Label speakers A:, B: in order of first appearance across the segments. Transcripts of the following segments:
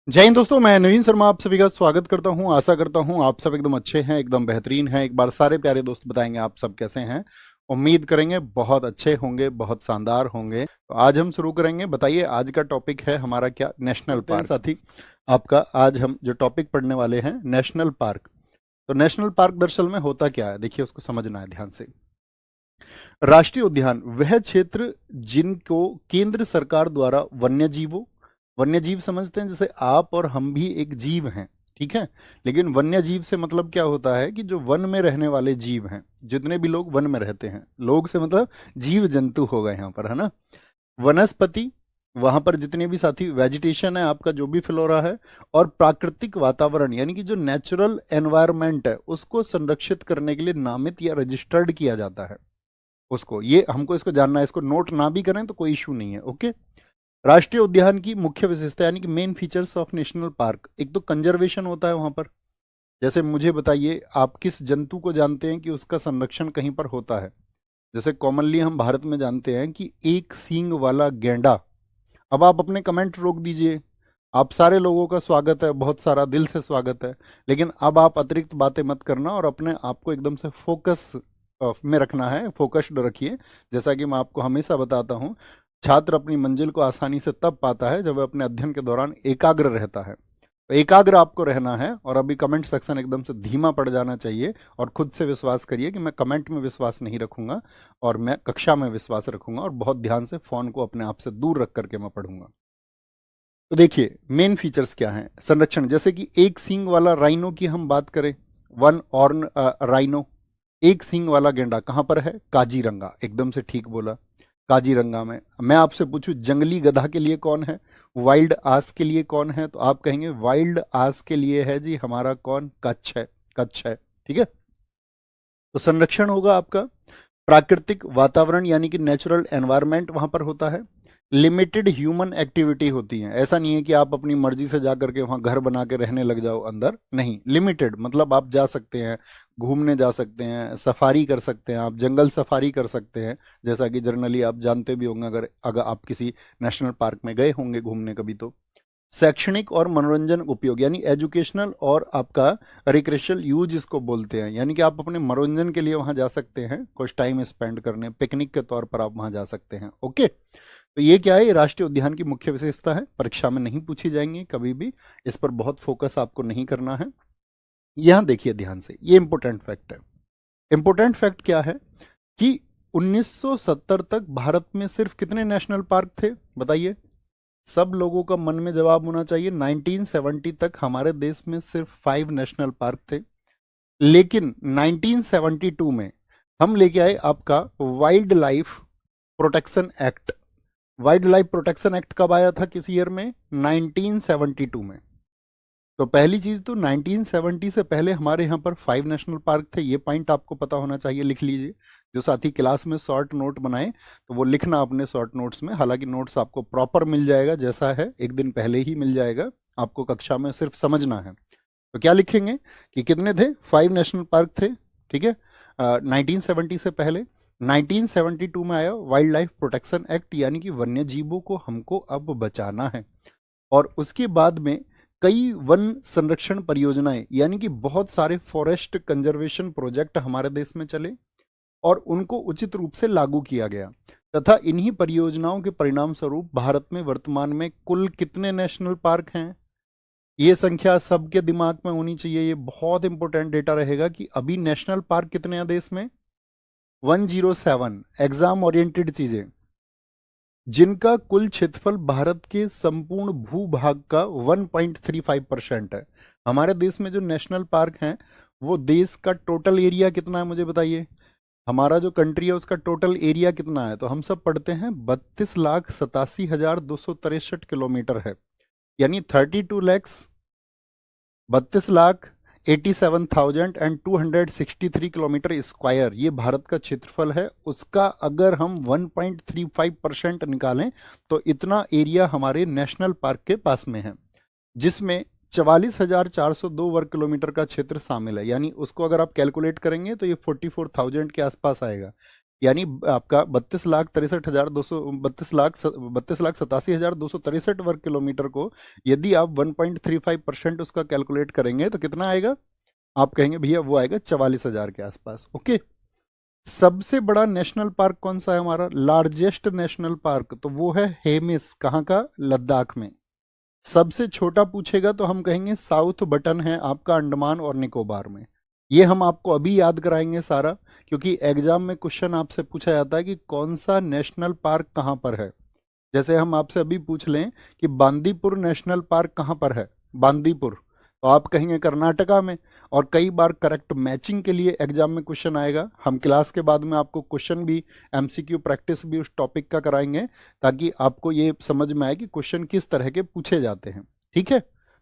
A: जय हिंद दोस्तों, मैं नवीन शर्मा आप सभी का स्वागत करता हूं। आशा करता हूं आप सब एकदम अच्छे हैं, एकदम बेहतरीन हैं। एक बार सारे प्यारे दोस्त बताएंगे आप सब कैसे हैं। उम्मीद करेंगे बहुत अच्छे होंगे, बहुत शानदार होंगे। तो आज हम शुरू करेंगे। बताइए आज का टॉपिक है हमारा क्या? National park. साथी आपका आज हम जो टॉपिक पढ़ने वाले हैं नेशनल पार्क। तो नेशनल पार्क दरअसल में होता क्या है, देखिए उसको समझना है ध्यान से। राष्ट्रीय उद्यान वह क्षेत्र जिनको केंद्र सरकार द्वारा वन्य जीवों, वन्य जीव समझते हैं जैसे आप और हम भी एक जीव हैं, ठीक है। लेकिन वन्य जीव से मतलब क्या होता है कि जो वन में रहने वाले जीव हैं, जितने भी लोग वन में रहते हैं, लोग से मतलब जीव जंतु हो गए यहाँ पर, है ना। वनस्पति, वहां पर जितने भी साथी वेजिटेशन है आपका, जो भी फ्लोरा है, और प्राकृतिक वातावरण यानी कि जो नेचुरल एनवायरनमेंट है उसको संरक्षित करने के लिए नामित या रजिस्टर्ड किया जाता है उसको। ये हमको इसको जानना है, इसको नोट ना भी करें तो कोई इशू नहीं है, ओके। राष्ट्रीय उद्यान की मुख्य विशेषता यानी कि main features of national park, एक तो कंजर्वेशन होता है वहां पर। जैसे मुझे बताइए, आप किस जंतु को जानते हैं कि उसका संरक्षण कहीं पर होता है? जैसे कॉमनली हम भारत में जानते हैं कि एक सींग वाला गैंडा। अब आप अपने कमेंट रोक दीजिए। आप सारे लोगों का स्वागत है, बहुत सारा दिल से स्वागत है। लेकिन अब आप अतिरिक्त बातें मत करना और अपने आप को एकदम से फोकस में रखना है, फोकस्ड रखिए। जैसा कि मैं आपको हमेशा बताता हूँ, छात्र अपनी मंजिल को आसानी से तब पाता है जब वह अपने अध्ययन के दौरान एकाग्र रहता है। तो एकाग्र आपको रहना है। और अभी कमेंट सेक्शन एकदम से धीमा पड़ जाना चाहिए। और खुद से विश्वास करिए कि मैं कमेंट में विश्वास नहीं रखूंगा, और मैं कक्षा में विश्वास रखूंगा, और बहुत ध्यान से फोन को अपने आप से दूर रख करके मैं पढ़ूंगा। तो देखिए मेन फीचर्स क्या हैं संरक्षण। जैसे कि एक सींग वाला राइनो की हम बात करें, वन ऑर्न राइनो, एक सींग वाला गेंडा कहाँ पर है? काजीरंगा, एकदम से ठीक बोला, काजीरंगा में। मैं आपसे पूछूं जंगली गधा के लिए कौन है, वाइल्ड आस के लिए कौन है? तो आप कहेंगे वाइल्ड आस के लिए है जी हमारा कौन? कच्छ है, कच्छ है, ठीक है। तो संरक्षण होगा आपका। प्राकृतिक वातावरण यानी कि नेचुरल एनवायरनमेंट वहां पर होता है। लिमिटेड ह्यूमन एक्टिविटी होती है। ऐसा नहीं है कि आप अपनी मर्जी से जा करके वहां घर बना के रहने लग जाओ अंदर, नहीं। लिमिटेड मतलब आप जा सकते हैं, घूमने जा सकते हैं, सफारी कर सकते हैं, आप जंगल सफारी कर सकते हैं। जैसा कि जनरली आप जानते भी होंगे, अगर अगर आप किसी नेशनल पार्क में गए होंगे घूमने कभी तो। शैक्षणिक और मनोरंजन उपयोग यानी एजुकेशनल और आपका रिक्रेशनल यूज इसको बोलते हैं। यानी कि आप अपने मनोरंजन के लिए वहां जा सकते हैं, कुछ टाइम स्पेंड करने, पिकनिक के तौर पर आप वहां जा सकते हैं, ओके। तो ये क्या है? ये राष्ट्रीय उद्यान की मुख्य विशेषता है, परीक्षा में नहीं पूछी जाएंगी कभी भी। इस पर बहुत फोकस आपको नहीं करना है। यहां देखिए ध्यान से, ये इंपॉर्टेंट फैक्ट है। इंपॉर्टेंट फैक्ट क्या है कि 1970 तक भारत में सिर्फ कितने नेशनल पार्क थे बताइए? सब लोगों का मन में जवाब होना चाहिए। 1970 तक हमारे देश में सिर्फ 5 नेशनल पार्क थे। लेकिन 1972 में हम लेके आए आपका wild life protection act. Wild life protection act कब आया था, किस ईयर में? 1972 में। तो पहली चीज तो 1970 से पहले हमारे यहाँ पर 5 नेशनल पार्क थे। ये पॉइंट आपको पता होना चाहिए, लिख लीजिए। जो साथी क्लास में शॉर्ट नोट बनाए तो वो लिखना अपने शॉर्ट नोट्स में। हालांकि नोट्स आपको प्रॉपर मिल जाएगा, जैसा है एक दिन पहले ही मिल जाएगा, आपको कक्षा में सिर्फ समझना है। तो क्या लिखेंगे कि कितने थे? 5 नेशनल पार्क थे, ठीक है। 1970 से पहले। 1972 में आया वाइल्ड लाइफ प्रोटेक्शन एक्ट, यानी कि वन्य जीवों को हमको अब बचाना है। और उसके बाद में कई वन संरक्षण परियोजनाएं यानी कि बहुत सारे फॉरेस्ट कंजर्वेशन प्रोजेक्ट हमारे देश में चले और उनको उचित रूप से लागू किया गया। तथा इन्हीं परियोजनाओं के परिणाम स्वरूप भारत में वर्तमान में कुल कितने नेशनल पार्क हैं? ये संख्या सबके दिमाग में होनी चाहिए। ये बहुत इंपॉर्टेंट डेटा रहेगा कि अभी नेशनल पार्क कितने हैं देश में? 107। एग्जाम ओरिएंटेड चीजें, जिनका कुल क्षेत्रफल भारत के संपूर्ण भूभाग का 1.35% है। हमारे देश में जो नेशनल पार्क हैं वो देश का टोटल एरिया कितना है मुझे बताइए? हमारा जो कंट्री है उसका टोटल एरिया कितना है? तो हम सब पढ़ते हैं 32,87,263 किलोमीटर है। यानी 32,87,263 किलोमीटर स्क्वायर ये भारत का क्षेत्रफल है। उसका अगर हम 1.35% निकालें तो इतना एरिया हमारे नेशनल पार्क के पास में है, जिसमें 44,402 वर्ग किलोमीटर का क्षेत्र शामिल है। यानी उसको अगर आप कैलकुलेट करेंगे तो ये 44,000 के आसपास आएगा। यानी आपका 32,63,263 वर्ग किलोमीटर को यदि आप 1.35% उसका कैलकुलेट करेंगे तो कितना आएगा? आप कहेंगे भैया वो आएगा 44,000 के आसपास। ओके। सबसे बड़ा नेशनल पार्क कौन सा है हमारा? लार्जेस्ट नेशनल पार्क तो वो है हेमिस। कहाँ का? लद्दाख में। सबसे छोटा पूछेगा तो हम कहेंगे साउथ बटन है आपका अंडमान और निकोबार में। ये हम आपको अभी याद कराएंगे सारा, क्योंकि एग्जाम में क्वेश्चन आपसे पूछा जाता है कि कौन सा नेशनल पार्क कहाँ पर है। जैसे हम आपसे अभी पूछ लें कि बांदीपुर नेशनल पार्क कहाँ पर है, बांदीपुर, तो आप कहेंगे कर्नाटका में। और कई बार करेक्ट मैचिंग के लिए एग्जाम में क्वेश्चन आएगा। हम क्लास के बाद में आपको क्वेश्चन भी, एमसीक्यू प्रैक्टिस भी उस टॉपिक का कराएंगे, ताकि आपको ये समझ में आए कि क्वेश्चन किस तरह के पूछे जाते हैं। ठीक है,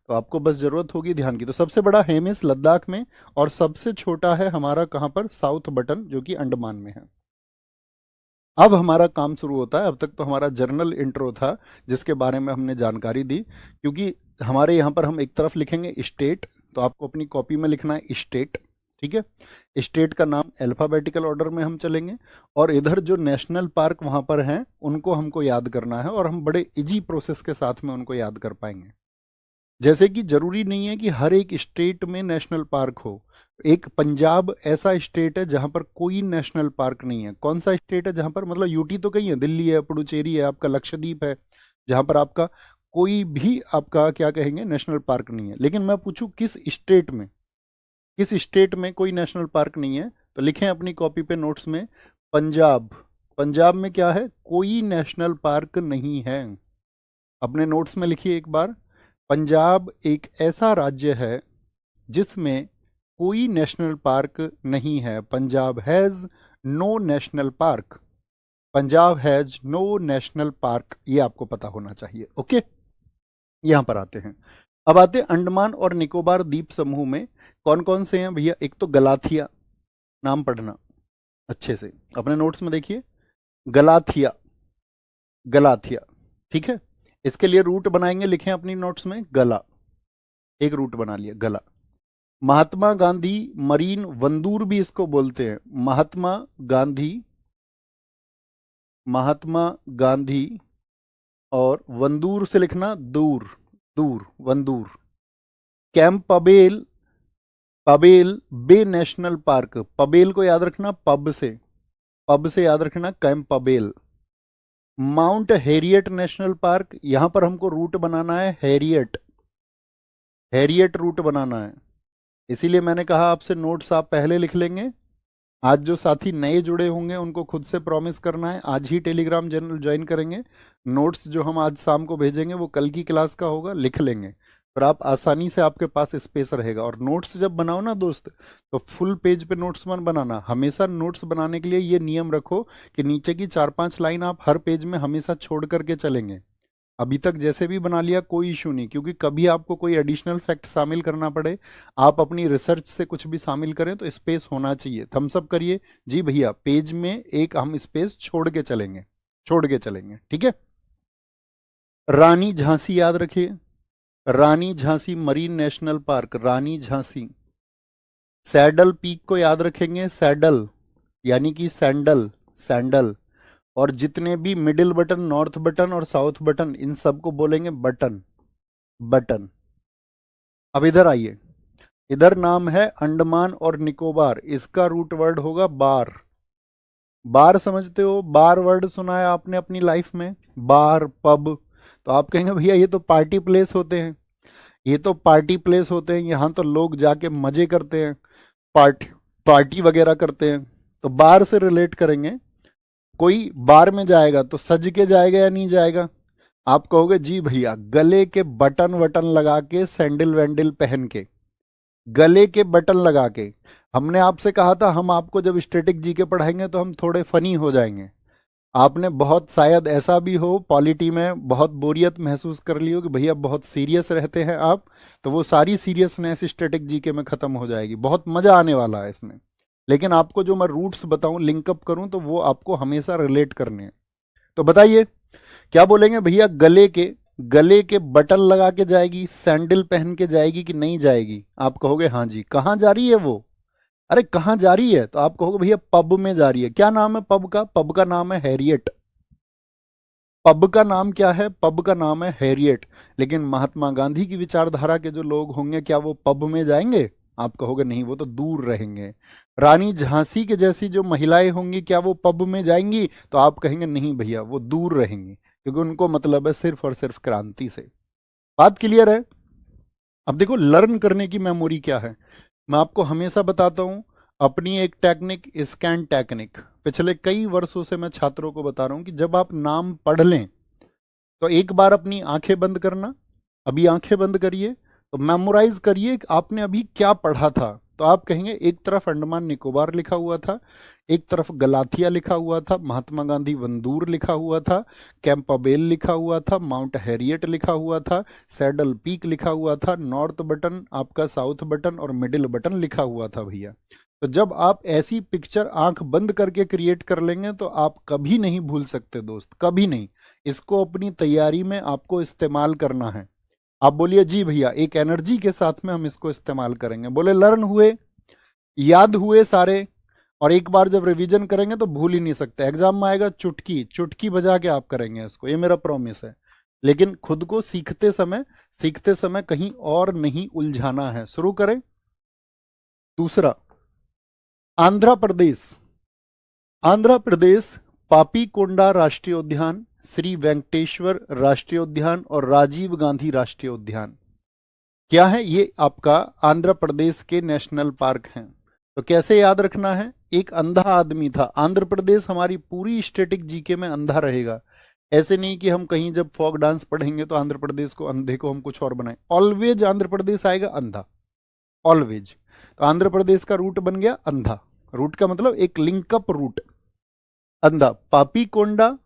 A: तो आपको बस जरूरत होगी ध्यान की। तो सबसे बड़ा हेमिस लद्दाख में, और सबसे छोटा है हमारा कहाँ पर? साउथ बटन, जो कि अंडमान में है। अब हमारा काम शुरू होता है। अब तक तो हमारा जर्नल इंट्रो था, जिसके बारे में हमने जानकारी दी। क्योंकि हमारे यहाँ पर हम एक तरफ लिखेंगे स्टेट, तो आपको अपनी कॉपी में लिखना है स्टेट। ठीक है, स्टेट का नाम अल्फाबेटिकल ऑर्डर में हम चलेंगे, और इधर जो नेशनल पार्क वहाँ पर हैं उनको हमको याद करना है, और हम बड़े इजी प्रोसेस के साथ में उनको याद कर पाएंगे। जैसे कि जरूरी नहीं है कि हर एक स्टेट में नेशनल पार्क हो। एक पंजाब ऐसा स्टेट है जहां पर कोई नेशनल पार्क नहीं है। कौन सा स्टेट है जहां पर, मतलब यूटी तो कहीं है, दिल्ली है, पुडुचेरी है, आपका लक्षद्वीप है, जहां पर आपका कोई भी आपका क्या कहेंगे नेशनल पार्क नहीं है। लेकिन मैं पूछूं किस स्टेट में, किस स्टेट में कोई नेशनल पार्क नहीं है, तो लिखें अपनी कॉपी पे नोट्स में पंजाब। पंजाब में क्या है? कोई नेशनल पार्क नहीं है। अपने नोट्स में लिखिए एक बार, पंजाब एक ऐसा राज्य है जिसमें कोई नेशनल पार्क नहीं है। Punjab has no national park. Punjab has no national park, ये आपको पता होना चाहिए। ओके, यहां पर आते हैं। अब आते हैं अंडमान और निकोबार द्वीप समूह में कौन कौन से हैं भैया। एक तो गलाथिया, नाम पढ़ना अच्छे से, अपने नोट्स में देखिए, गलाथिया, गलाथिया। ठीक है, इसके लिए रूट बनाएंगे, लिखें अपनी नोट्स में गला, एक रूट बना लिया गला। महात्मा गांधी मरीन वंदूर भी इसको बोलते हैं। महात्मा गांधी, महात्मा गांधी, और वंदूर से लिखना दूर, दूर, वंदूर। कैंप पबेल, पबेल बे नेशनल पार्क, पबेल को याद रखना पब से, पब से याद रखना Campbell. Mount Harriet national park, यहां पर हमको रूट बनाना है हैरियट, हैरियट रूट बनाना है। इसीलिए मैंने कहा आपसे नोट्स आप पहले लिख लेंगे। आज जो साथी नए जुड़े होंगे उनको खुद से प्रॉमिस करना है, आज ही टेलीग्राम चैनल ज्वाइन करेंगे। नोट्स जो हम आज शाम को भेजेंगे वो कल की क्लास का होगा, लिख लेंगे, पर आप आसानी से, आपके पास स्पेस रहेगा। और नोट्स जब बनाओ ना दोस्त, तो फुल पेज पे नोट्स मत बनाना। हमेशा नोट्स बनाने के लिए ये नियम रखो कि नीचे की 4-5 लाइन आप हर पेज में हमेशा छोड़ करके चलेंगे। अभी तक जैसे भी बना लिया कोई इशू नहीं, क्योंकि कभी आपको कोई एडिशनल फैक्ट शामिल करना पड़े, आप अपनी रिसर्च से कुछ भी शामिल करें, तो स्पेस होना चाहिए। थम्स अप करिए जी भैया, पेज में एक हम स्पेस छोड़ के चलेंगे, छोड़ के चलेंगे। ठीक है, रानी झांसी याद रखिए, रानी झांसी मरीन नेशनल पार्क, रानी झांसी। सैडल पीक को याद रखेंगे, सैडल यानी कि सैंडल, सैंडल। और जितने भी मिडिल बटन, नॉर्थ बटन और साउथ बटन, इन सबको बोलेंगे बटन, बटन। अब इधर आइए, इधर नाम है अंडमान और निकोबार, इसका रूट वर्ड होगा बार। बार समझते हो? बार वर्ड सुना है आपने अपनी लाइफ में, बार, पब। तो आप कहेंगे भैया ये तो पार्टी प्लेस होते हैं, ये तो पार्टी प्लेस होते हैं, यहाँ तो लोग जाके मजे करते हैं, पार्टी पार्टी वगैरह करते हैं। तो बार से रिलेट करेंगे। कोई बार में जाएगा तो सज के जाएगा या नहीं जाएगा? आप कहोगे जी भैया गले के बटन वटन लगा के, सैंडल वैंडल पहन के, गले के बटन लगा के। हमने आपसे कहा था हम आपको जब स्टैटिक जीके पढ़ाएंगे तो हम थोड़े फनी हो जाएंगे। आपने बहुत, शायद ऐसा भी हो, पॉलिटी में बहुत बोरियत महसूस कर ली हो कि भैया बहुत सीरियस रहते हैं आप, तो वो सारी सीरियसनेस स्टैटिक जीके में खत्म हो जाएगी। बहुत मजा आने वाला है इसमें। लेकिन आपको जो मैं रूट्स बताऊं, लिंकअप करूं, तो वो आपको हमेशा रिलेट करने हैं। तो बताइए क्या बोलेंगे भैया, गले के, गले के बटन लगा के जाएगी, सैंडल पहन के जाएगी कि नहीं जाएगी? आप कहोगे हाँ जी। कहाँ जा रही है वो? अरे कहाँ जा रही है? तो आप कहोगे भैया पब में जा रही है। क्या नाम है पब का? पब का नाम है हैरियट। पब का नाम क्या है? पब का नाम है हैरियट। लेकिन महात्मा गांधी की विचारधारा के जो लोग होंगे, क्या वो पब में जाएंगे? आप कहोगे नहीं, वो तो दूर रहेंगे। रानी झांसी के जैसी जो महिलाएं होंगी, क्या वो पब में जाएंगी? तो आप कहेंगे नहीं भैया, वो दूर रहेंगी, क्योंकि उनको मतलब है सिर्फ और सिर्फ क्रांति से। बात क्लियर है? अब देखो लर्न करने की मेमोरी क्या है। मैं आपको हमेशा बताता हूं, अपनी एक टेक्निक, स्कैन टेक्निक, पिछले कई वर्षों से मैं छात्रों को बता रहा हूं कि जब आप नाम पढ़ लें तो एक बार अपनी आंखें बंद करना। अभी आंखें बंद करिए, तो मेमोराइज करिए कि आपने अभी क्या पढ़ा था। तो आप कहेंगे एक तरफ अंडमान निकोबार लिखा हुआ था, एक तरफ गलाथिया लिखा हुआ था, महात्मा गांधी वंदूर लिखा हुआ था, कैंपाबेल लिखा हुआ था, माउंट हैरियट लिखा हुआ था, सैडल पीक लिखा हुआ था, नॉर्थ बटन, आपका साउथ बटन और मिडिल बटन लिखा हुआ था भैया। तो जब आप ऐसी पिक्चर आंख बंद करके क्रिएट कर लेंगे तो आप कभी नहीं भूल सकते दोस्त, कभी नहीं। इसको अपनी तैयारी में आपको इस्तेमाल करना है। आप बोलिए जी भैया, एक एनर्जी के साथ में हम इसको इस्तेमाल करेंगे। बोले लर्न हुए, याद हुए सारे, और एक बार जब रिवीजन करेंगे तो भूल ही नहीं सकते। एग्जाम में आएगा चुटकी चुटकी बजा के आप करेंगे इसको, ये मेरा प्रॉमिस है। लेकिन खुद को सीखते समय कहीं और नहीं उलझाना है। शुरू करें। दूसरा, आंध्र प्रदेश। आंध्र प्रदेश, पापीकोंडा राष्ट्रीय उद्यान, श्री वेंकटेश्वर राष्ट्रीय उद्यान और राजीव गांधी राष्ट्रीय उद्यान, क्या है ये? आपका आंध्र प्रदेश के नेशनल पार्क हैं। तो कैसे याद रखना है? एक अंधा आदमी था। आंध्र प्रदेश हमारी पूरी स्टैटिक जीके में अंधा रहेगा। ऐसे नहीं कि हम कहीं जब फोक डांस पढ़ेंगे तो आंध्र प्रदेश को, अंधे को हम कुछ और बनाए। ऑलवेज आंध्र प्रदेश आएगा अंधा, ऑलवेज। तो आंध्र प्रदेश का रूट बन गया अंधा। रूट का मतलब एक लिंकअप रूट, अंधा। पापीकोंडा,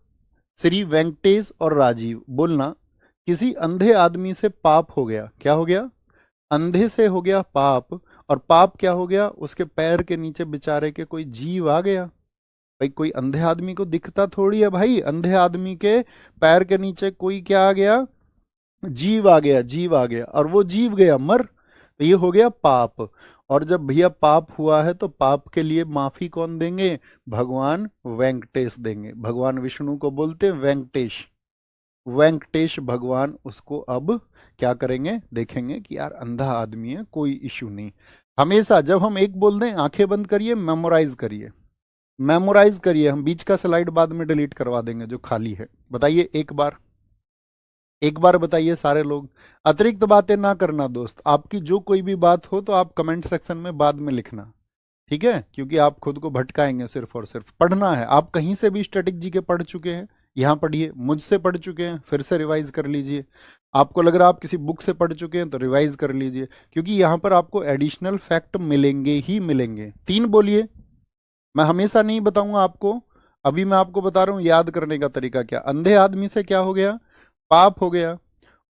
A: श्री वेंकटेश और राजीव। बोलना, किसी अंधे आदमी से पाप हो गया। क्या हो गया? अंधे से हो गया पाप। और पाप क्या हो गया? उसके पैर के नीचे बेचारे के कोई जीव आ गया। भाई कोई अंधे आदमी को दिखता थोड़ी है भाई, अंधे आदमी के पैर के नीचे कोई क्या आ गया? जीव आ गया, जीव आ गया, और वो जीव गया मर। तो ये हो गया पाप। और जब भैया पाप हुआ है तो पाप के लिए माफी कौन देंगे? भगवान वेंकटेश देंगे। भगवान विष्णु को बोलते हैं वेंकटेश। वेंकटेश भगवान उसको अब क्या करेंगे? देखेंगे कि यार अंधा आदमी है, कोई इश्यू नहीं। हमेशा जब हम एक बोल दें, आंखें बंद करिए, मेमोराइज करिए, मेमोराइज करिए। हम बीच का स्लाइड बाद में डिलीट करवा देंगे जो खाली है। बताइए एक बार, एक बार बताइए सारे लोग। अतिरिक्त बातें ना करना दोस्त। आपकी जो कोई भी बात हो तो आप कमेंट सेक्शन में बाद में लिखना, ठीक है? क्योंकि आप खुद को भटकाएंगे। सिर्फ और सिर्फ पढ़ना है। आप कहीं से भी स्टैटिक जीके पढ़ चुके हैं, यहाँ पढ़िए। मुझसे पढ़ चुके हैं, फिर से रिवाइज कर लीजिए। आपको लग रहा है आप किसी बुक से पढ़ चुके हैं तो रिवाइज कर लीजिए, क्योंकि यहाँ पर आपको एडिशनल फैक्ट मिलेंगे ही मिलेंगे। 3 बोलिए। मैं हमेशा नहीं बताऊंगा आपको, अभी मैं आपको बता रहा हूँ याद करने का तरीका। क्या? अंधे आदमी से क्या हो गया? पाप हो गया।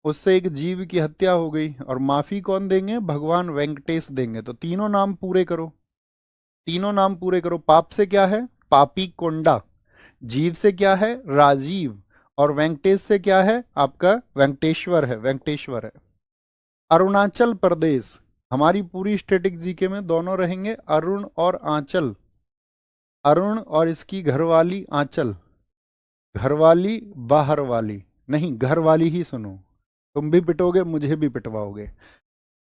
A: उससे एक जीव की हत्या हो गई, और माफी कौन देंगे? भगवान वेंकटेश देंगे। तो तीनों नाम पूरे करो, तीनों नाम पूरे करो। पाप से क्या है? पापी कोंडा। जीव से क्या है? राजीव। और वेंकटेश से क्या है? आपका वेंकटेश्वर है, वेंकटेश्वर है। अरुणाचल प्रदेश, हमारी पूरी स्टैटिक जीके में दोनों रहेंगे, अरुण और आंचल। अरुण और इसकी घरवाली आंचल। घरवाली बाहर वाली नहीं, घर वाली ही सुनो। तुम भी पिटोगे, मुझे भी पिटवाओगे।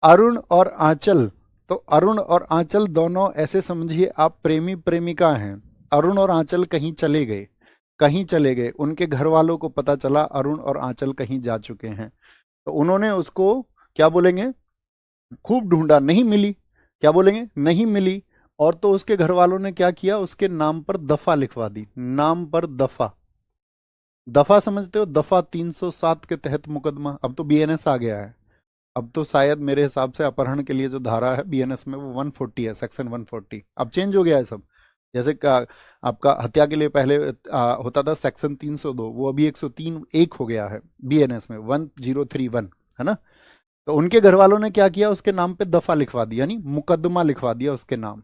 A: अरुण और आंचल। तो अरुण और आंचल दोनों ऐसे समझिए आप प्रेमी प्रेमिका हैं। अरुण और आंचल कहीं चले गए, कहीं चले गए। उनके घर वालों को पता चला अरुण और आंचल कहीं जा चुके हैं, तो उन्होंने उसको क्या बोलेंगे? खूब ढूंढा, नहीं मिली। क्या बोलेंगे? नहीं मिली। और तो उसके घर वालों ने क्या किया? उसके नाम पर दफा लिखवा दी। नाम पर दफा। दफा समझते हो? दफा 307 के तहत मुकदमा। अब तो बीएनएस आ गया है। अब तो शायद मेरे हिसाब से अपहरण के लिए जो धारा है बीएनएस में वो 140 है, सेक्शन 140। अब चेंज हो गया है सब। जैसे आपका हत्या के लिए पहले होता था सेक्शन 302, वो अभी 103 एक हो गया है बीएनएस में, 1031, है ना? तो उनके घर वालों ने क्या किया? उसके नाम पे दफा लिखवा दी, यानी मुकदमा लिखवा दिया उसके नाम।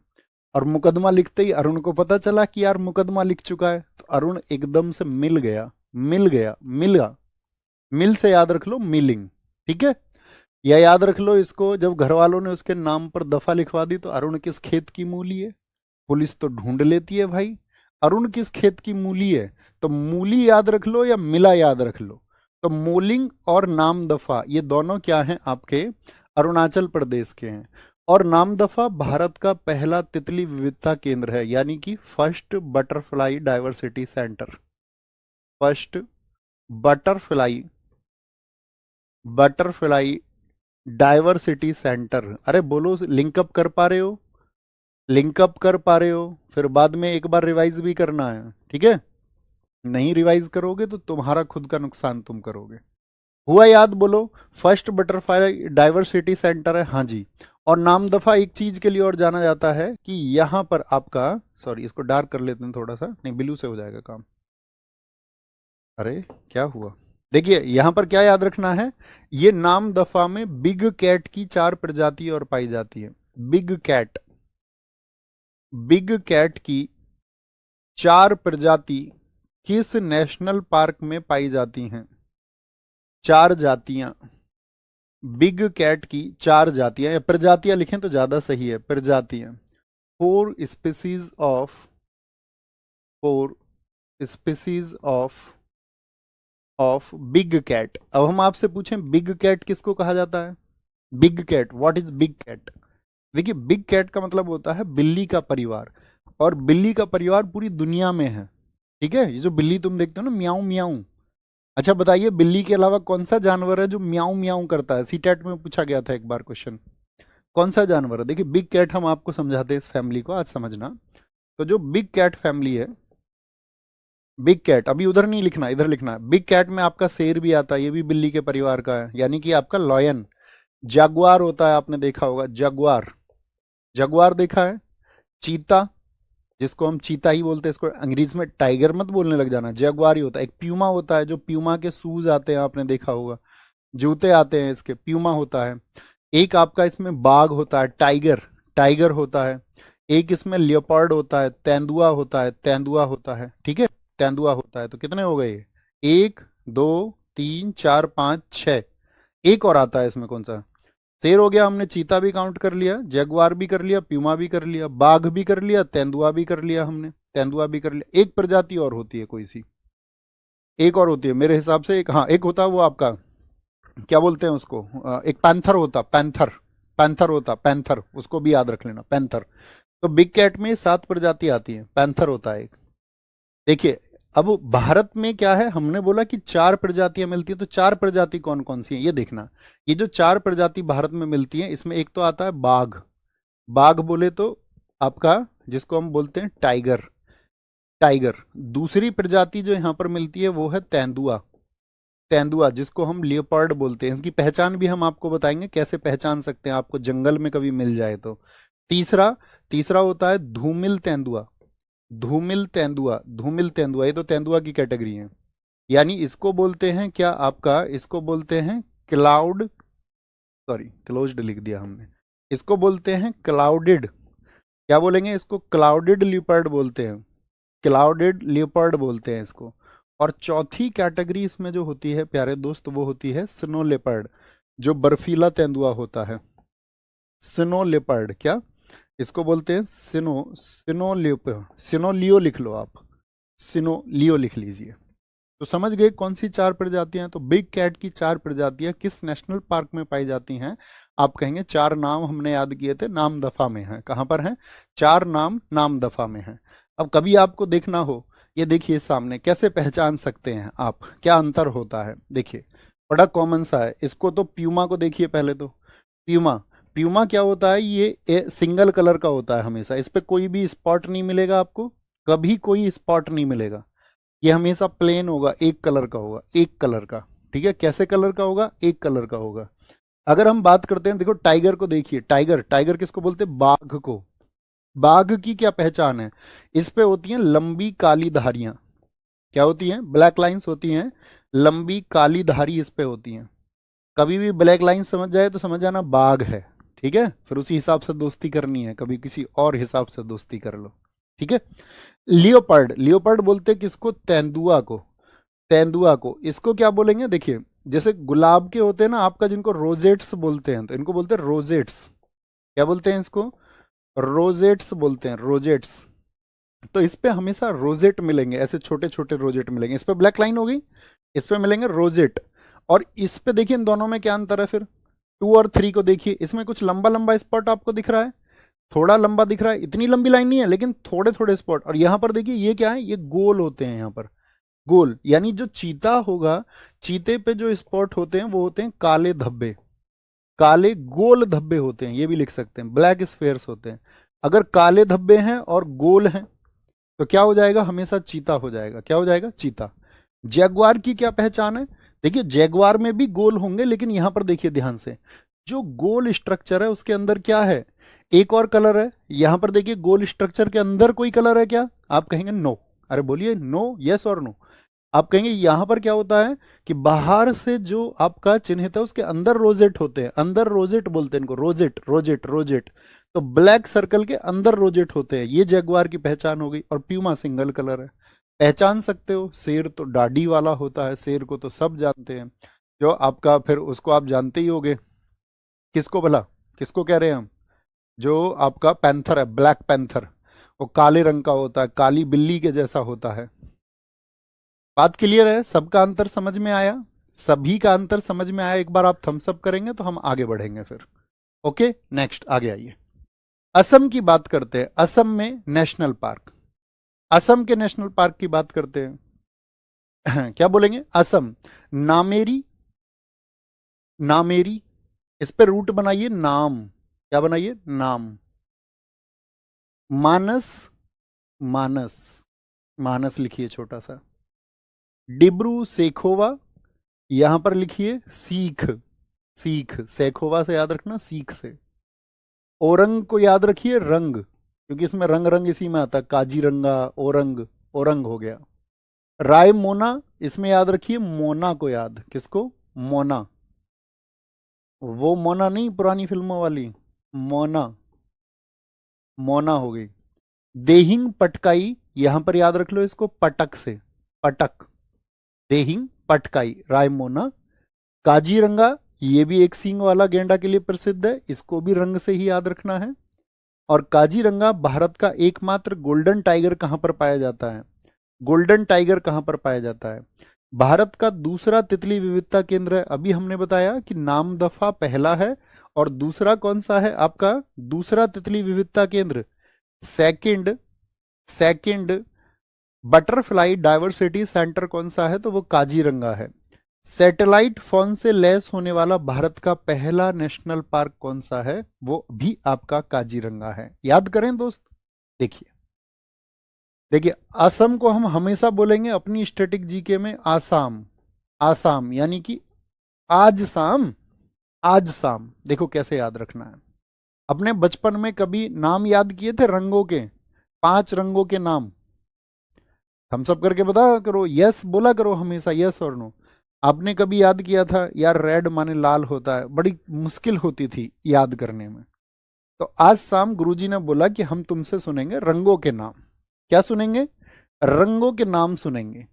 A: और मुकदमा लिखते ही अरुण को पता चला कि यार मुकदमा लिख चुका है, तो अरुण एकदम से मिल गया, मिल गया, मिला। मिल से याद रख लो, मिलिंग, ठीक है? या याद रख लो इसको, जब घर वालों ने उसके नाम पर दफा लिखवा दी तो अरुण किस खेत की मूली है? पुलिस तो ढूंढ लेती है भाई। अरुण किस खेत की मूली है? तो मूली याद रख लो या मिला याद रख लो। तो मोलिंग और नामदफा ये दोनों क्या हैं आपके? अरुणाचल प्रदेश के हैं। और नामदफा भारत का पहला तितली विविधता केंद्र है, यानी कि first butterfly diversity centre. First butterfly butterfly diversity centre. अरे बोलो, लिंकअप कर पा रहे हो? लिंकअप कर पा रहे हो? फिर बाद में एक बार रिवाइज भी करना है, ठीक है? नहीं रिवाइज करोगे तो तुम्हारा खुद का नुकसान तुम करोगे। हुआ याद? बोलो। फर्स्ट बटरफ्लाई डाइवर्सिटी सेंटर है, हाँ जी। और नामदफा एक चीज के लिए और जाना जाता है कि यहां पर आपका, सॉरी इसको डार्क कर लेते हैं थोड़ा सा, नहीं ब्लू से हो जाएगा काम। अरे क्या हुआ? देखिए यहां पर क्या याद रखना है, ये नामदफा में बिग कैट की 4 प्रजाति और पाई जाती है। बिग कैट, बिग कैट की 4 प्रजाति किस नेशनल पार्क में पाई जाती हैं? 4 जातियां, बिग कैट की 4 जातियां, या प्रजातियां लिखें तो ज्यादा सही है, प्रजातियां। 4 species of, 4 species of big cat. अब हम आपसे पूछें बिग कैट किसको कहा जाता है? Big cat, what is big cat? देखिए बिग कैट का मतलब होता है बिल्ली का परिवार, और बिल्ली का परिवार पूरी दुनिया में है, ठीक है? ये जो बिल्ली तुम देखते हो ना, म्याऊं म्याऊं। अच्छा बताइए, बिल्ली के अलावा कौन सा जानवर है जो म्याऊं म्याऊं करता है? सीटेट में पूछा गया था एक बार क्वेश्चन, कौन सा जानवर है? देखिए बिग कैट, हम आपको समझाते हैं इस फैमिली को, आज समझना। तो जो बिग कैट फैमिली है, बिग कैट, अभी उधर नहीं लिखना, इधर लिखना है। बिग कैट में आपका शेर भी आता है, ये भी बिल्ली के परिवार का है, यानी कि आपका लॉयन। जगुआर होता है, आपने देखा होगा, जगुआर, जगुआर देखा है। चीता, जिसको हम चीता ही बोलते हैं, इसको अंग्रेजी में टाइगर मत बोलने लग जाना, जगुआर ही होता है। एक प्यूमा होता है, जो प्यूमा के शूज आते हैं, आपने देखा होगा, जूते आते हैं इसके, प्यूमा होता है। एक आपका इसमें बाघ होता है, टाइगर, टाइगर होता है। एक इसमें लियोपार्ड होता है, तेंदुआ होता है, तेंदुआ होता है, ठीक है? तेंदुआ होता है। तो कितने हो गए? 1 2 3 4 5 6। एक और आता है इसमें, कौन सा? शेर हो गया, हमने चीता भी काउंट कर लिया, जगुआर भी कर लिया, प्यूमा भी कर लिया, बाघ भी कर लिया, तेंदुआ भी कर लिया हमने, तेंदुआ भी कर लिया। एक प्रजाति और होती है कोई सी, एक और होती है मेरे हिसाब से, एक, हाँ एक होता है वो आपका, क्या बोलते हैं उसको, एक पैंथर होता, पैंथर, पैंथर होता, पैंथर, उसको भी याद रख लेना, पैंथर। तो बिग कैट में 7 प्रजाति आती है, पैंथर होता है एक। देखिए अब भारत में क्या है, हमने बोला कि 4 प्रजातियां मिलती है, तो 4 प्रजाति कौन कौन सी है ये देखना। ये जो 4 प्रजाति भारत में मिलती है, इसमें एक तो आता है बाघ, बाघ बोले तो आपका, जिसको हम बोलते हैं टाइगर, टाइगर। दूसरी प्रजाति जो यहाँ पर मिलती है वो है तेंदुआ, तेंदुआ, जिसको हम लियोपार्ड बोलते हैं। इसकी पहचान भी हम आपको बताएंगे, कैसे पहचान सकते हैं, आपको जंगल में कभी मिल जाए तो। तीसरा, तीसरा होता है धूमिल तेंदुआ, धूमिल तेंदुआ, धूमिल तेंदुआ, ये तो तेंदुआ की कैटेगरी है। यानी इसको बोलते हैं क्या आपका, इसको बोलते हैं क्लाउड, सॉरी क्लोज्ड लिख दिया हमने, इसको बोलते हैं क्लाउडेड, क्या बोलेंगे इसको? क्लाउडेड लियोपार्ड बोलते हैं, क्लाउडेड लियोपार्ड बोलते हैं इसको। और चौथी कैटेगरी इसमें जो होती है प्यारे दोस्त, वो होती है स्नो लेपर्ड, जो बर्फीला तेंदुआ होता है। स्नो लेपर्ड, क्या इसको बोलते हैं? सिनो, सिनो लियो, सिनो लियो लिख लो आप, सिनो लियो लिख लीजिए। तो समझ गए कौन सी 4 प्रजातियां? तो बिग कैट की 4 प्रजातियां किस नेशनल पार्क में पाई जाती हैं? आप कहेंगे 4 नाम हमने याद किए थे, नाम दफा में है। कहां पर है? 4 नाम दफा में है। अब कभी आपको देखना हो, ये देखिए सामने, कैसे पहचान सकते हैं आप, क्या अंतर होता है? देखिए बड़ा कॉमन सा है, इसको तो प्यूमा को देखिए पहले तो, प्यूमा, प्यूमा क्या होता है? ये सिंगल कलर का होता है हमेशा, इस पे कोई भी स्पॉट नहीं मिलेगा आपको, कभी कोई स्पॉट नहीं मिलेगा। ये हमेशा प्लेन होगा, एक कलर का होगा, एक कलर का, ठीक है? कैसे कलर का होगा? एक कलर का होगा। अगर हम बात करते हैं, देखो टाइगर को देखिए, टाइगर, टाइगर किसको बोलते हैं? बाघ को। बाघ की क्या पहचान है? इस पे होती हैं लंबी काली धारियां, क्या होती हैं? ब्लैक लाइंस होती हैं, लंबी काली धारी इस पे होती हैं। कभी भी ब्लैक लाइन समझ जाए तो समझ जाना बाघ है, ठीक है? फिर उसी हिसाब से दोस्ती करनी है, कभी किसी और हिसाब से दोस्ती कर लो, ठीक है? लियोपर्ड, लियोपर्ड बोलते हैं किसको? तेंदुआ को, तेंदुआ को। इसको क्या बोलेंगे? देखिए जैसे गुलाब के होते हैं ना आपका, जिनको रोजेट्स बोलते हैं, तो इनको बोलते हैं रोजेट्स। क्या बोलते हैं इसको? रोजेट्स बोलते हैं, रोजेट्स। तो इस पे हमेशा रोजेट मिलेंगे, ऐसे छोटे छोटे रोजेट मिलेंगे। इस पे ब्लैक लाइन होगी, इस पे मिलेंगे रोजेट। और इस पे देखिए इन दोनों में क्या अंतर है फिर? 2 और 3 को देखिए, इसमें कुछ लंबा लंबा स्पॉट आपको दिख रहा है, थोड़ा लंबा दिख रहा है, इतनी लंबी लाइन नहीं है लेकिन थोड़े थोड़े स्पॉट। और यहां पर देखिए ये क्या है, ये गोल होते हैं यहाँ पर, गोल। यानी जो चीता होगा, चीते पे जो स्पॉट होते हैं वो होते हैं काले धब्बे, काले गोल धब्बे होते हैं, ये भी लिख सकते हैं, ब्लैक स्फेयर्स होते हैं। अगर काले धब्बे हैं और गोल हैं तो क्या हो जाएगा? हमेशा चीता हो जाएगा। क्या हो जाएगा? चीता। जैगवार की क्या पहचान है? देखिए जैगवार में भी गोल होंगे, लेकिन यहां पर देखिए ध्यान से, जो गोल स्ट्रक्चर है उसके अंदर क्या है? एक और कलर है। यहां पर देखिए गोल स्ट्रक्चर के अंदर कोई कलर है क्या? आप कहेंगे नो। अरे बोलिए नो, यस और नो। आप कहेंगे यहां पर क्या होता है कि बाहर से जो आपका चिन्हित है उसके अंदर रोजेट होते हैं, अंदर रोजेट बोलते हैं इनको, रोजेट रोजेट रोजेट। तो ब्लैक सर्कल के अंदर रोजेट होते हैं, ये जैगवार की पहचान हो गई। और प्यूमा सिंगल कलर है, पहचान सकते हो। शेर तो दाढ़ी वाला होता है, शेर को तो सब जानते हैं। जो आपका फिर उसको आप जानते ही होगे, किसको भला, किसको कह रहे हैं हम? जो आपका पैंथर है, ब्लैक पैंथर, वो काले रंग का होता है, काली बिल्ली के जैसा होता है। बात क्लियर है? सबका अंतर समझ में आया? सभी का अंतर समझ में आया? एक बार आप थम्स अप करेंगे तो हम आगे बढ़ेंगे फिर। ओके, नेक्स्ट आगे आइए। असम की बात करते हैं। असम में नेशनल पार्क, असम के नेशनल पार्क की बात करते हैं। क्या बोलेंगे? असम। नामेरी, नामेरी, इस पे रूट बनाइए नाम। क्या बनाइए? नाम। मानस, मानस, मानस लिखिए छोटा सा। डिब्रू सेखोवा, यहां पर लिखिए सीख, सीख, सेखोवा से याद रखना, सीख से। औरंग को याद रखिए रंग, क्योंकि इसमें रंग रंग इसी में आता है, काजीरंगा, औरंग, औरंग हो गया। राय मोना, इसमें याद रखिए मोना को, याद किसको? मोना, वो मोना नहीं पुरानी फिल्मों वाली, मोना, मोना हो गई। देहिंग पटकाई, यहां पर याद रख लो इसको पटक से, पटक, देहिंग पटकाई, रायमोना। काजीरंगा, ये भी एक सींग वाला गेंडा के लिए प्रसिद्ध है, इसको भी रंग से ही याद रखना है। और काजीरंगा भारत का एकमात्र गोल्डन टाइगर कहां पर पाया जाता है? गोल्डन टाइगर कहां पर पाया जाता है? भारत का दूसरा तितली विविधता केंद्र है। अभी हमने बताया कि नामदफा पहला है, और दूसरा कौन सा है आपका? दूसरा तितली विविधता केंद्र, second, second butterfly diversity centre कौन सा है? तो वो काजीरंगा है। सैटेलाइट फोन से लैस होने वाला भारत का पहला नेशनल पार्क कौन सा है? वो भी आपका काजीरंगा है। याद करें दोस्त। देखिए, देखिए असम को हम हमेशा बोलेंगे अपनी स्टैटिक जीके में आसाम, आसाम यानी कि आज शाम, आज शाम। देखो कैसे याद रखना है। अपने बचपन में कभी नाम याद किए थे रंगों के? 5 रंगों के नाम हम सब करके बता करो, यस बोला करो हमेशा, यस और नो। आपने कभी याद किया था यार रेड माने लाल होता है? बड़ी मुश्किल होती थी याद करने में। तो आज शाम गुरुजी ने बोला कि हम तुमसे सुनेंगे रंगों के नाम। क्या सुनेंगे? रंगों के नाम सुनेंगे।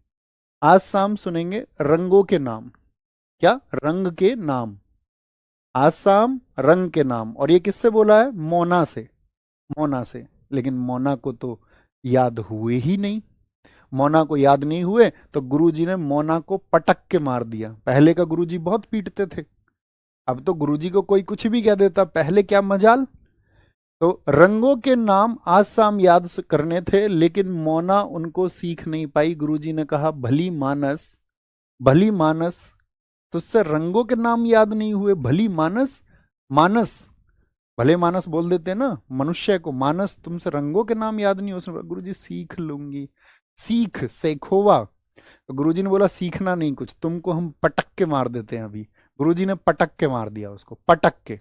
A: आज शाम सुनेंगे रंगों के नाम। क्या? रंग के नाम। आज शाम रंग के नाम। और ये किससे बोला है? मोना से, मोना से। लेकिन मोना को तो याद हुए ही नहीं। मोना को याद नहीं हुए तो गुरुजी ने मोना को पटक के मार दिया। पहले का गुरुजी बहुत पीटते थे, अब तो गुरुजी को कोई कुछ भी कह देता, पहले क्या मजाल। तो रंगों के नाम आज शाम याद करने थे, लेकिन मोना उनको सीख नहीं पाई। गुरुजी ने कहा भली मानस, भली मानस, तुझसे रंगों के नाम याद नहीं हुए, भली मानस, मानस, भले मानस बोल देते ना मनुष्य को, मानस तुमसे रंगों के नाम याद नहीं हो। उसने गुरुजी सीख लूंगी, सीख, सेखोवा। तो गुरुजी ने बोला सीखना नहीं कुछ, तुमको हम पटक के मार देते हैं अभी। गुरुजी ने पटक के मार दिया उसको, पटक के।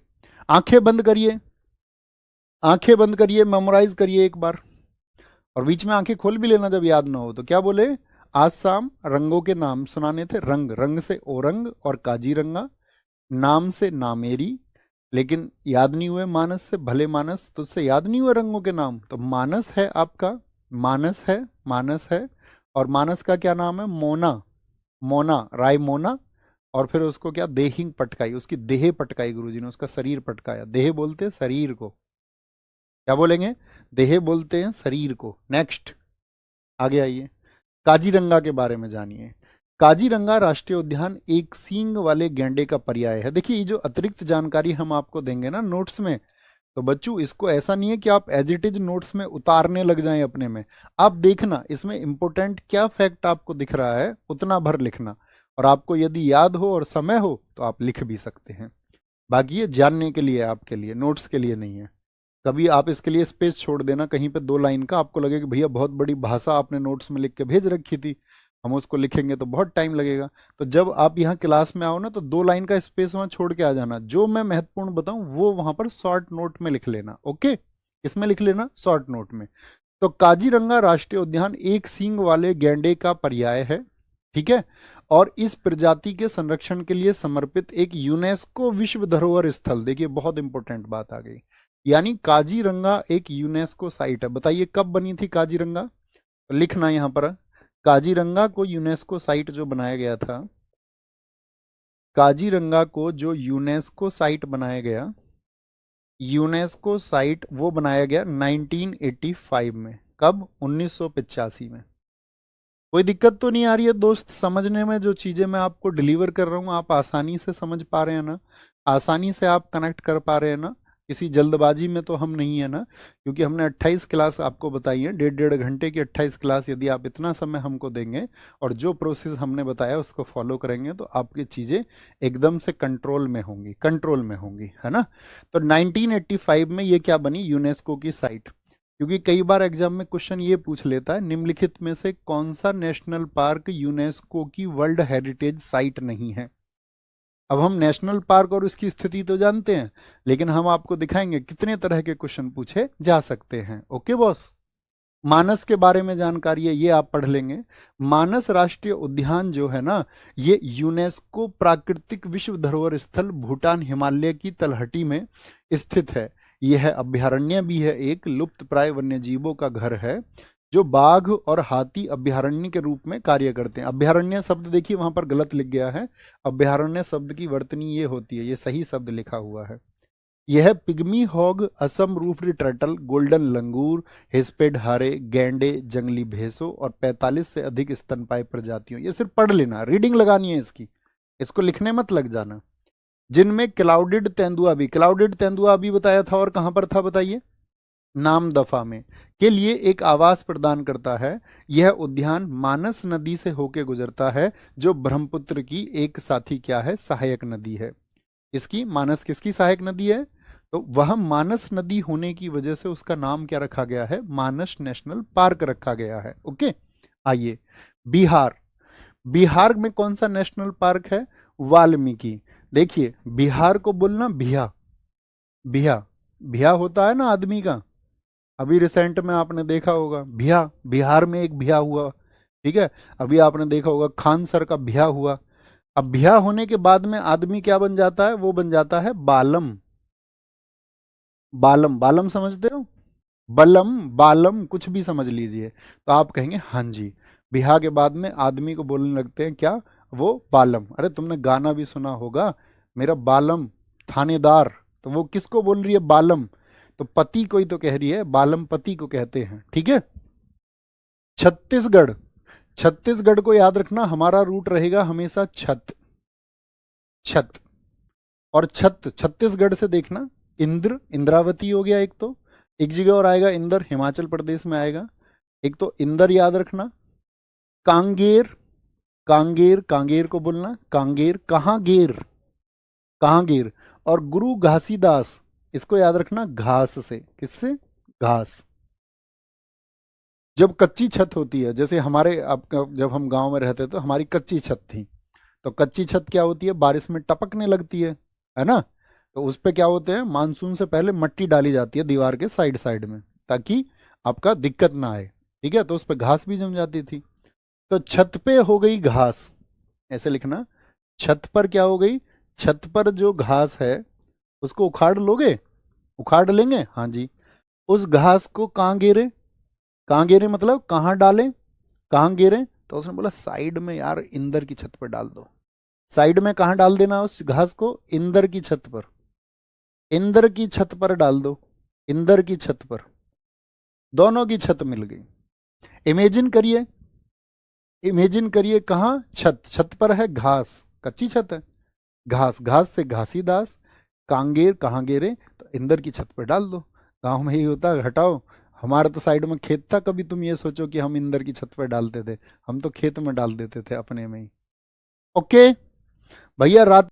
A: आंखें बंद करिए, आंखें बंद करिए, मेमोराइज करिए एक बार, और बीच में आंखें खोल भी लेना जब याद ना हो तो। क्या बोले? आज शाम रंगों के नाम सुनाने थे। रंग, रंग से औरंग और काजीरंगा, नाम से नामेरी, लेकिन याद नहीं हुए मानस से, भले मानस तुझसे याद नहीं हुए रंगों के नाम। तो मानस है आपका, मानस है, मानस है। और मानस का क्या नाम है? मोना, मोना, राय मोना। और फिर उसको क्या देहिंग पटकाई, उसकी देह पटकाई गुरुजी ने, उसका शरीर पटकाया। देह बोलते हैं शरीर को, क्या बोलेंगे, देह बोलते हैं शरीर को। नेक्स्ट आगे आइए, काजीरंगा के बारे में जानिए। काजीरंगा राष्ट्रीय उद्यान एक सींग वाले गैंडे का पर्याय है। देखिए ये जो अतिरिक्त जानकारी हम आपको देंगे ना नोट्स में, तो बच्चों इसको ऐसा नहीं है कि आप एज इट इज नोट्स में उतारने लग जाएं अपने में। आप देखना इसमें इंपॉर्टेंट क्या फैक्ट आपको दिख रहा है उतना भर लिखना, और आपको यदि याद हो और समय हो तो आप लिख भी सकते हैं। बाकी ये जानने के लिए, आपके लिए, नोट्स के लिए नहीं है। कभी आप इसके लिए स्पेस छोड़ देना कहीं पे 2 लाइन का, आपको लगे कि भैया बहुत बड़ी भाषा आपने नोट्स में लिख के भेज रखी थी, हम उसको लिखेंगे तो बहुत टाइम लगेगा। तो जब आप यहाँ क्लास में आओ ना तो 2 लाइन का स्पेस वहां छोड़ के आ जाना, जो मैं महत्वपूर्ण बताऊं वो वहां पर शॉर्ट नोट में लिख लेना। ओके, इसमें लिख लेना शॉर्ट नोट में। तो काजीरंगा राष्ट्रीय उद्यान एक सींग वाले गैंडे का पर्याय है, ठीक है, और इस प्रजाति के संरक्षण के लिए समर्पित एक यूनेस्को विश्व धरोहर स्थल। देखिए बहुत इंपॉर्टेंट बात आ गई, यानी काजीरंगा एक यूनेस्को साइट है। बताइए कब बनी थी काजीरंगा, तो लिखना यहां पर, काजीरंगा को यूनेस्को साइट जो बनाया गया था, काजीरंगा को जो यूनेस्को साइट बनाया गया, यूनेस्को साइट वो बनाया गया 1985 में। कब, 1985 में। कोई दिक्कत तो नहीं आ रही है दोस्त समझने में, जो चीजें मैं आपको डिलीवर कर रहा हूँ आप आसानी से समझ पा रहे हैं ना, आसानी से आप कनेक्ट कर पा रहे हैं ना, किसी जल्दबाजी में तो हम नहीं है ना, क्योंकि हमने 28 क्लास आपको बताई है, 1.5 घंटे की 28 क्लास। यदि आप इतना समय हमको देंगे और जो प्रोसेस हमने बताया उसको फॉलो करेंगे तो आपकी चीजें एकदम से कंट्रोल में होंगी, कंट्रोल में होंगी, है ना। तो 1985 में ये क्या बनी, यूनेस्को की साइट। क्योंकि कई बार एग्जाम में क्वेश्चन ये पूछ लेता है निम्नलिखित में से कौन सा नेशनल पार्क यूनेस्को की वर्ल्ड हेरिटेज साइट नहीं है। अब हम नेशनल पार्क और उसकी स्थिति तो जानते हैं, लेकिन हम आपको दिखाएंगे कितने तरह के क्वेश्चन पूछे जा सकते हैं। ओके बॉस, मानस के बारे में जानकारी है ये आप पढ़ लेंगे। मानस राष्ट्रीय उद्यान जो है ना, ये यूनेस्को प्राकृतिक विश्व धरोहर स्थल भूटान हिमालय की तलहटी में स्थित है। यह अभ्यारण्य भी है, एक लुप्त प्राय वन्य जीवों का घर है जो बाघ और हाथी अभ्यारण्य के रूप में कार्य करते हैं। अभ्यारण्य शब्द देखिए वहां पर गलत लिख गया है, अभ्यारण्य शब्द की वर्तनी ये होती है, ये सही शब्द लिखा हुआ है। यह pygmy hog, Assam roofed turtle, golden langur, hispid hare, गैंडे, जंगली भैंसों और 45 से अधिक स्तनपायी प्रजातियों, ये सिर्फ पढ़ लेना, रीडिंग लगानी है इसकी, इसको लिखने मत लग जाना। जिनमें क्लाउडेड तेंदुआ भी, क्लाउडेड तेंदुआ भी बताया था और कहां पर था बताइए, नामदफा में, के लिए एक आवास प्रदान करता है। यह उद्यान मानस नदी से होकर गुजरता है जो ब्रह्मपुत्र की एक साथी क्या है, सहायक नदी है। इसकी, मानस किसकी सहायक नदी है, तो वह मानस नदी होने की वजह से उसका नाम क्या रखा गया है, मानस नेशनल पार्क रखा गया है। ओके, आइए बिहार, बिहार में कौन सा नेशनल पार्क है, वाल्मीकि। देखिए बिहार को बोलना भिया, भिया, भिया होता है ना आदमी का, अभी रिसेंट में आपने देखा होगा भिया, बिहार में एक भिया हुआ, ठीक है। अभी आपने देखा होगा खान सर का भिया हुआ। अब भिया होने के बाद में आदमी क्या बन जाता है, वो बन जाता है बालम, बालम, बालम समझते हो, बलम बालम कुछ भी समझ लीजिए, तो आप कहेंगे हाँ जी, बिहा के बाद में आदमी को बोलने लगते हैं क्या, वो बालम। अरे तुमने गाना भी सुना होगा, मेरा बालम थानेदार, तो वो किसको बोल रही है, बालम, तो पति को ही तो कह रही है, बालम पति को कहते हैं, ठीक है। छत्तीसगढ़, छत्तीसगढ़ को याद रखना, हमारा रूट रहेगा हमेशा छत, छत, और छत छत्तीसगढ़ से देखना, इंद्र, इंद्रावती हो गया एक, तो एक जगह और आएगा इंदर, हिमाचल प्रदेश में आएगा, एक तो इंदर याद रखना। कांगेर, कांगेर, कांगेर को बोलना कांगेर, कहाँ गेर, कहाँ गेर, और गुरु घासीदास, इसको याद रखना घास से, किससे, घास। जब कच्ची छत होती है, जैसे हमारे आपका, जब हम गांव में रहते तो हमारी कच्ची छत थी, तो कच्ची छत क्या होती है, बारिश में टपकने लगती है ना, तो उस पे क्या होते हैं, मानसून से पहले मट्टी डाली जाती है दीवार के साइड साइड में, ताकि आपका दिक्कत ना आए, ठीक है। तो उस पे घास भी जम जाती थी, तो छत पे हो गई घास, ऐसे लिखना, छत पर क्या हो गई, छत पर जो घास है उसको उखाड़ लोगे, उखाड़ लेंगे, हाँ जी। उस घास को कहाँ गिरे, कहाँ गिरे मतलब कहाँ डालें, कहाँ गिरे, तो उसने बोला साइड में यार इंदर की छत पर डाल दो, साइड में कहाँ डाल देना उस घास को? इंदर की छत पर। इंदर की छत पर डाल दो, इंदर की छत पर। दोनों की छत मिल गई। इमेजिन करिए, इमेजिन करिए कहाँ? छत, छत पर है घास, कच्ची छत है, घास, घास से घासी दास, कांगेर कहाँ गेरे, तो इंदर की छत पर डाल दो। गांव में ही होता है, हटाओ। हमारा तो साइड में खेत था, कभी तुम ये सोचो कि हम इंदर की छत पर डालते थे, हम तो खेत में डाल देते थे अपने में ही। ओके भैया, रात